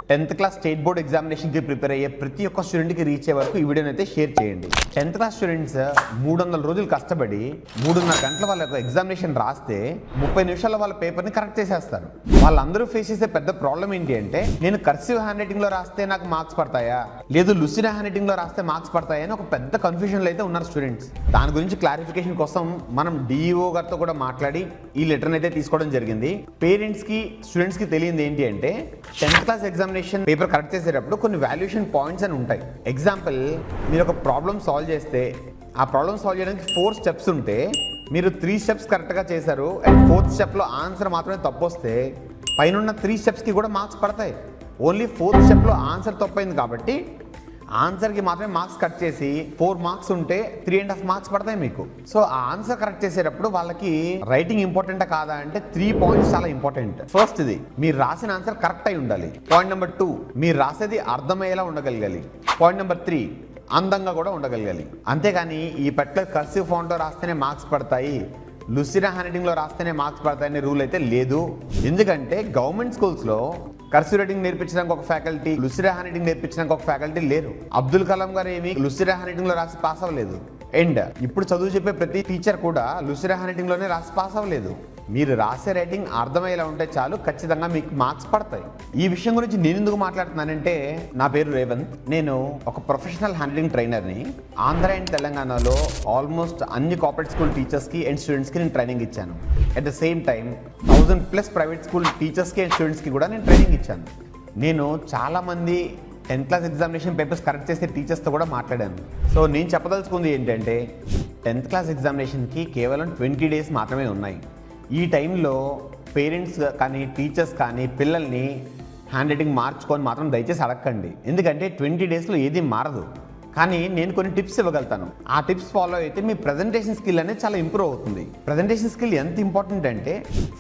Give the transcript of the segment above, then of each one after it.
10th class state board ఎగ్జామినేషన్కి prepare అయ్యే ప్రతి ఒక్క స్టూడెంట్కి రీచ్ అయ్యే వరకు ఈ వీడియోని అయితే షేర్ చేయండి. 10th క్లాస్ స్టూడెంట్స్ 300 రోజులు కష్టపడి 3.5 గంటల వాళ్ళ ఎగ్జామినేషన్ రాస్తే 30 నిమిషాల్లో వాళ్ళ పేపర్ని కరెక్ట్ చేసేస్తారు. వాళ్ళందరూ ఫేస్ చేసే పెద్ద ప్రాబ్లం ఏంటి అంటే, నేను కర్సివ్ హ్యాండ్ రైటింగ్లో రాస్తే నాకు మార్క్స్ పడతాయా, లేదు లుసిడ్ హ్యాండ్ రైటింగ్లో రాస్తే మార్క్స్ పడతాయా అని ఒక పెద్ద కన్ఫ్యూజన్లో అయితే ఉన్నారు స్టూడెంట్స్. దాని గురించి క్లారిఫికేషన్ కోసం మనం డిఈఓ గారితో కూడా మాట్లాడి ఈ లెటర్ని అయితే తీసుకోవడం జరిగింది. పేరెంట్స్కి స్టూడెంట్స్కి తెలియంది ఏంటి అంటే, 10th class examination paper correct చేసేటప్పుడు కొన్ని వాల్యుయేషన్ పాయింట్స్ అని ఉంటాయి. ఎగ్జాంపుల్, మీరు ఒక ప్రాబ్లమ్ సాల్వ్ చేస్తే ఆ ప్రాబ్లమ్ సాల్వ్ చేయడానికి 4 స్టెప్స్ ఉంటే మీరు 3 స్టెప్స్ కరెక్ట్గా చేశారు అండ్ 4th స్టెప్లో ఆన్సర్ మాత్రమే తప్పు వస్తే పైన 3 స్టెప్స్కి కూడా మార్క్స్ పడతాయి. ఓన్లీ 4th స్టెప్లో ఆన్సర్ తప్పైంది కాబట్టి ఆన్సర్కి మాత్రమే మార్క్స్ కట్ చేసి 4 మార్క్స్ ఉంటే 3.5 మార్క్స్ పడతాయి మీకు. సో ఆ ఆన్సర్ కరెక్ట్ చేసేటప్పుడు వాళ్ళకి రైటింగ్ ఇంపార్టెంటా కాదా అంటే 3 పాయింట్స్ చాలా ఇంపార్టెంట్. ఫస్ట్, ఇది మీరు రాసిన ఆన్సర్ కరెక్ట్ అయి ఉండాలి. పాయింట్ నెంబర్ 2, మీరు రాసేది అర్థమయ్యేలా ఉండగలగాలి. పాయింట్ నెంబర్ 3, అందంగా కూడా ఉండగలగాలి. అంతేగాని ఈ పర్టికులర్ కర్సివ్ ఫాంట్లో రాస్తేనే మార్క్స్ పడతాయి, లుసిడ్ హ్యాండ్ రైటింగ్లో రాస్తేనే మార్క్స్ పడతాయనే రూల్ అయితే లేదు. ఎందుకంటే గవర్నమెంట్ స్కూల్స్లో కర్సివ్ రైటింగ్ నేర్పించడానికి ఒక ఫ్యాకల్టీ, లుసిడ్ హ్యాండ్ రైటింగ్ నేర్పించడానికి ఒక ఫ్యాకల్టీ లేరు. అబ్దుల్ కలాం గారు ఏమి లుసిడ్ హ్యాండ్ రైటింగ్లో రాసి పాస్ అవ్వలేదు. అండ్ ఇప్పుడు చదువు చెప్పే ప్రతి టీచర్ కూడా లుసిడ్ హ్యాండ్ రైటింగ్లోనే రాసి పాస్ అవ్వలేదు. మీరు రాసే రైటింగ్ అర్థమయ్యేలా ఉంటే చాలు, ఖచ్చితంగా మీకు మార్క్స్ పడతాయి. ఈ విషయం గురించి నేను ఎందుకు మాట్లాడుతున్నానంటే, నా పేరు రేవంత్, నేను ఒక ప్రొఫెషనల్ హ్యాండ్ రైటింగ్ ట్రైనర్ని. ఆంధ్ర అండ్ తెలంగాణలో ఆల్మోస్ట్ అన్ని కార్పొరేట్ స్కూల్ టీచర్స్కి అండ్ స్టూడెంట్స్కి నేను ట్రైనింగ్ ఇచ్చాను. At the same time 1000+ private school టీచర్స్కి అండ్ స్టూడెంట్స్కి కూడా నేను ట్రైనింగ్ ఇచ్చాను. నేను చాలామంది 10th class examination papers correct చేసే టీచర్స్తో కూడా మాట్లాడాను. సో నేను చెప్పదలుచుకుంది ఏంటంటే, 10th క్లాస్ ఎగ్జామినేషన్కి కేవలం 20 డేస్ మాత్రమే ఉన్నాయి. ఈ టైంలో పేరెంట్స్ కానీ టీచర్స్ కానీ పిల్లల్ని హ్యాండ్ రైటింగ్ మార్చుకొని మాత్రం దయచేసి అడగండి. ఎందుకంటే 20 డేస్లో ఏది మారదు. కానీ నేను కొన్ని టిప్స్ ఇవ్వగలుగుతాను. ఆ టిప్స్ ఫాలో అయితే మీ ప్రజెంటేషన్ స్కిల్ అనేది చాలా ఇంప్రూవ్ అవుతుంది. ప్రజెంటేషన్ స్కిల్ ఎంత ఇంపార్టెంట్ అంటే,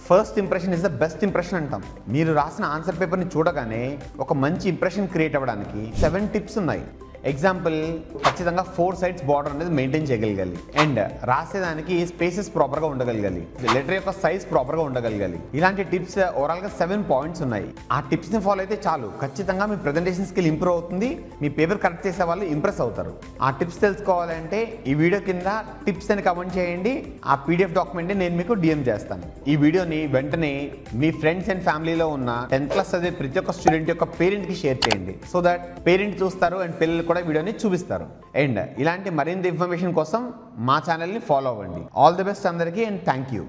first impression is the best impression అంటాం. మీరు రాసిన ఆన్సర్ పేపర్ని చూడగానే ఒక మంచి ఇంప్రెషన్ క్రియేట్ అవ్వడానికి 7 టిప్స్ ఉన్నాయి. ఎగ్జాంపుల్, ఖచ్చితంగా 4 సైడ్స్ బార్డర్ అనేది మెయింటైన్ చేయగలగాలి. అండ్ రాసేదానికి స్పేసెస్ ప్రాపర్గా ఉండగలగాలి. లెటర్ యొక్క సైజ్ ప్రాపర్గా ఉండగలగాలి. ఇలాంటి టిప్స్ ఓవరాల్గా 7 పాయింట్స్ ఉన్నాయి. ఆ టిప్స్ని ఫాలో అయితే చాలు, ఖచ్చితంగా మీ ప్రజెంటేషన్ స్కిల్ ఇంప్రూవ్ అవుతుంది. మీ పేపర్ కరెక్ట్ చేసే వాళ్ళు ఇంప్రెస్ అవుతారు. ఆ టిప్స్ తెలుసుకోవాలంటే ఈ వీడియో కింద టిప్స్ అని కమెంట్ చేయండి. ఆ PDF డాక్యుమెంట్ని నేను మీకు DM చేస్తాను. ఈ వీడియోని వెంటనే మీ ఫ్రెండ్స్ అండ్ ఫ్యామిలీలో ఉన్న 10th క్లాస్ చదివే ప్రతి ఒక్క స్టూడెంట్ యొక్క పేరెంట్కి షేర్ చేయండి. సో దట్ పేరెంట్ చూస్తారు అండ్ పిల్లలు కూడా వీడియోని చూపిస్తారు. అండ్ ఇలాంటి మరింత ఇన్ఫర్మేషన్ కోసం మా ఛానల్ని ఫాలో అవ్వండి. ఆల్ ది బెస్ట్ అందరికీ అండ్ థ్యాంక్ యూ.